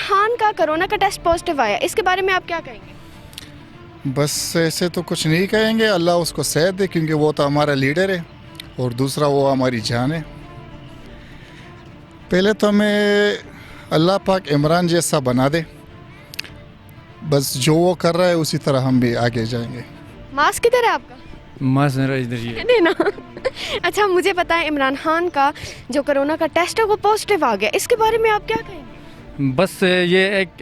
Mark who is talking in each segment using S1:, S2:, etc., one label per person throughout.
S1: خان کا کورونا کا test positive آیا، اس کے بارے میں آپ کیا کہیں گے؟
S2: بس ایسے تو کچھ نہیں کہیں گے، اللہ اس کو صحت دے، کیونکہ وہ تو ہمارا لیڈر ہے اور دوسرا وہ ہماری جان ہے۔ پہلے تو ہمیں اللہ پاک عمران جیسا بنا دے، بس جو وہ کر رہا ہے اسی طرح ہم بھی آگے جائیں گے۔
S1: ماسک کدھر ہے آپ کا؟
S3: ماس میرا ادھر ہی ہے۔
S1: دینا۔ اچھا مجھے بتائیں، عمران خان کا جو کورونا کا ٹیسٹ ہے وہ پازیٹیو آ گیا، اس کے بارے میں آپ کیا کہیں گے؟
S3: بس یہ ایک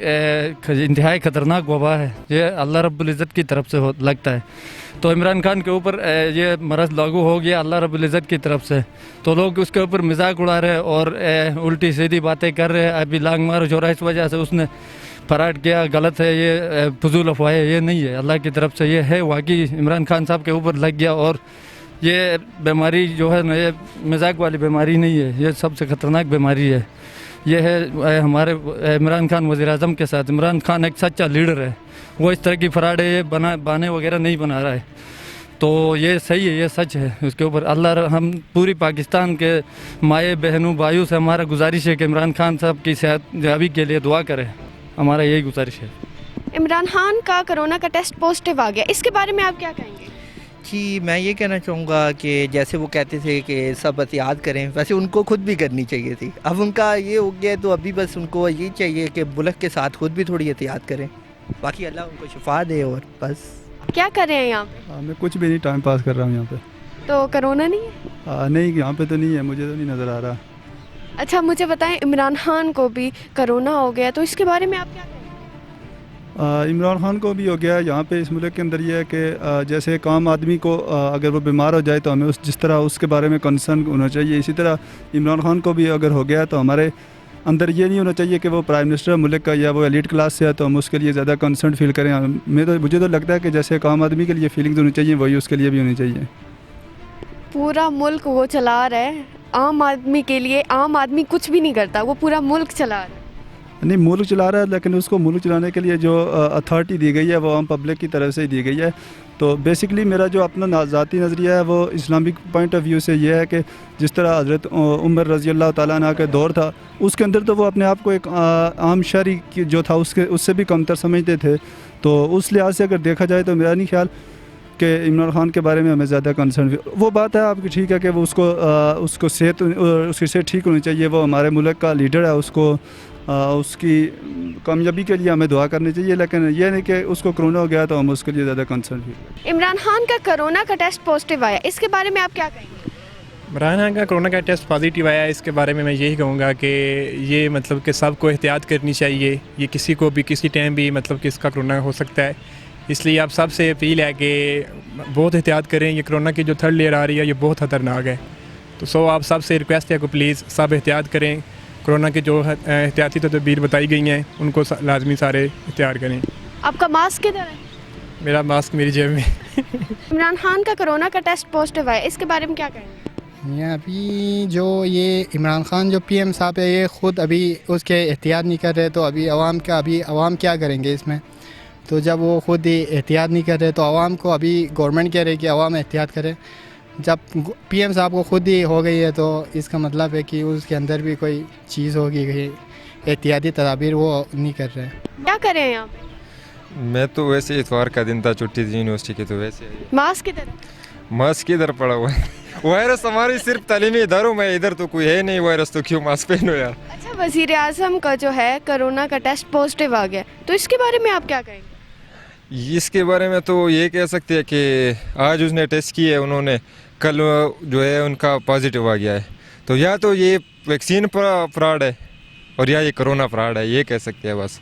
S3: انتہائی خطرناک وبا ہے، یہ اللہ رب العزت کی طرف سے لگتا ہے۔ تو عمران خان کے اوپر یہ مرض لاگو ہو گیا اللہ رب العزت کی طرف سے، تو لوگ اس کے اوپر مذاق اڑا رہے ہیں اور الٹی سیدھی باتیں کر رہے ہیں۔ ابھی لانگ مارچ ہو رہا ہے، اس وجہ سے اس نے فراڈ کیا، غلط ہے، یہ فضول افواہ ہے، یہ نہیں ہے، اللہ کی طرف سے یہ ہے۔ واقعی عمران خان صاحب کے اوپر لگ گیا، اور یہ بیماری جو ہے نا، یہ مذاق والی بیماری نہیں ہے، یہ سب سے خطرناک بیماری ہے۔ یہ ہے ہمارے عمران خان وزیر اعظم کے ساتھ۔ عمران خان ایک سچا لیڈر ہے، وہ اس طرح کی فراڈ ہے، یہ بانے وغیرہ نہیں بنا رہا ہے، تو یہ صحیح ہے، یہ سچ ہے۔ اس کے اوپر ہم پوری پاکستان کے مائیں بہنوں بھائیوں سے ہمارا گزارش ہے کہ عمران خان صاحب کی صحت یابی کے لیے دعا کریں، ہمارا یہی گزارش ہے۔
S1: عمران خان کا کورونا کا ٹیسٹ پازیٹیو آ گیا، اس کے بارے میں آپ کیا کہیں گے؟
S4: جی میں یہ کہنا چاہوں گا کہ جیسے وہ کہتے تھے کہ سب احتیاط کریں، ویسے ان کو خود بھی کرنی چاہیے تھی۔ اب ان کا یہ ہو گیا تو ابھی بس ان کو یہ چاہیے کہ ملک کے ساتھ خود بھی تھوڑی احتیاط کریں، باقی اللہ ان کو شفا دے۔ اور بس
S1: کیا کر رہے ہیں یہاں پہ؟
S5: میں کچھ بھی نہیں، ٹائم پاس کر رہا ہوں یہاں پہ۔
S1: تو کورونا نہیں ہے؟
S5: نہیں یہاں پہ تو نہیں ہے، مجھے تو نہیں نظر آ رہا۔
S1: اچھا مجھے بتائیں، عمران خان کو بھی کورونا ہو گیا، تو اس کے بارے میں آپ کیا کہیں گے؟
S5: عمران خان کو بھی ہو گیا۔ یہاں پہ اس ملک کے اندر یہ ہے کہ جیسے ایک عام آدمی کو اگر وہ بیمار ہو جائے تو ہمیں جس طرح اس کے بارے میں کنسرن ہونا چاہیے، اسی طرح عمران خان کو بھی اگر ہو گیا تو ہمارے اندر یہ نہیں ہونا چاہیے کہ وہ پرائم منسٹر ملک کا یا وہ ایلیٹ کلاس سے ہے تو ہم اس کے لیے زیادہ کنسرن فیل کریں۔ مجھے تو لگتا ہے کہ جیسے ایک عام آدمی کے لیے فیلنگز ہونی چاہیے، وہی اس کے لیے بھی ہونی چاہیے۔
S1: پورا ملک وہ چلا رہا ہے، عام آدمی کے لیے عام آدمی کچھ بھی نہیں کرتا، وہ پورا ملک چلا رہا ہے۔
S5: نہیں ملک چلا رہا ہے، لیکن اس کو ملک چلانے کے لیے جو اتھارٹی دی گئی ہے وہ عام پبلک کی طرف سے ہی دی گئی ہے۔ تو بیسکلی میرا جو اپنا ذاتی نظریہ ہے وہ اسلامک پوائنٹ آف ویو سے یہ ہے کہ جس طرح حضرت عمر رضی اللہ تعالیٰ عنہ کے دور تھا، اس کے اندر تو وہ اپنے آپ کو ایک عام شہری جو تھا اس سے بھی کمتر سمجھتے تھے۔ تو اس لحاظ سے اگر دیکھا جائے تو میرا نہیں خیال کہ عمران خان کے بارے میں ہمیں زیادہ کنسرن۔ وہ بات ہے آپ کی ٹھیک ہے کہ وہ اس کو صحت اس کی صحت ٹھیک ہونی چاہیے، وہ ہمارے ملک کا لیڈر ہے، اس کی کامیابی کے لیے ہمیں دعا کرنی چاہیے، لیکن یہ نہیں کہ اس کو کرونا ہو گیا تو ہم اس کے لیے زیادہ کنسرن ہیں۔
S1: عمران خان کا کورونا کا ٹیسٹ پازیٹیو آیا، اس کے بارے میں آپ کیا کہیں گے؟
S6: عمران خان کا کورونا کا ٹیسٹ پازیٹیو آیا، اس کے بارے میں یہی کہوں گا کہ یہ مطلب کہ سب کو احتیاط کرنی چاہیے، یہ کسی کو بھی کسی ٹائم بھی مطلب کہ اس کا کرونا ہو سکتا ہے، اس لیے آپ سب سے اپیل ہے کہ بہت احتیاط کریں۔ یہ کرونا کی جو تھرڈ لیئر آ رہی ہے یہ بہت خطرناک ہے، تو آپ سب سے ریکویسٹ ہے کہ پلیز سب احتیاط کریں، کرونا کی جو احتیاطی تدابیر بتائی گئی ہیں ان کو لازمی سارے اختیار کریں۔
S1: آپ کا ماسک کدھر ہے؟
S6: میرا ماسک میری جیب میں۔
S1: عمران خان کا کورونا کا ٹیسٹ پازیٹیو آیا، اس کے بارے میں کیا کہیں گے؟
S7: یہ ابھی جو یہ عمران خان جو پی ایم صاحب ہے، یہ خود ابھی اس کے احتیاط نہیں کر رہے، تو ابھی عوام کیا کریں گے اس میں؟ تو جب وہ خود ہی احتیاط نہیں کر رہے تو عوام کو ابھی گورنمنٹ کہہ رہے کہ عوام احتیاط کرے۔ جب پی ایم صاحب کو خود ہی ہو گئی ہے تو اس کا مطلب ہے کہ اس کے اندر بھی کوئی چیز ہوگی، کہ احتیاطی تدابیر وہ نہیں کر رہے ہیں۔
S1: کیا کر رہے ہیں یہاں پہ؟
S8: میں تو ویسے اتوار کا دن تھا، چھٹی تھی یونیورسٹی کی، تو ویسے
S1: ماسک کدھر ہے؟
S8: ماسک ادھر پڑا ہوا ہے۔ وائرس ہماری صرف تعلیمی اداروں میں، ادھر تو کوئی ہے نہیں وائرس، تو کیوں ماسک پہنو یار۔
S1: اچھا وزیر اعظم کا جو ہے کورونا کا ٹیسٹ پازیٹیو آ گیا، تو اس کے بارے میں آپ کیا کہیں گے؟
S8: اس کے بارے میں تو یہ کہہ سکتے ہیں کہ آج اس نے ٹیسٹ کیے انہوں نے، کل جو ہے ان کا پازیٹیو آ گیا ہے، تو یا تو یہ ویکسین فراڈ ہے اور یا یہ کرونا فراڈ ہے، یہ کہہ سکتے ہیں بس۔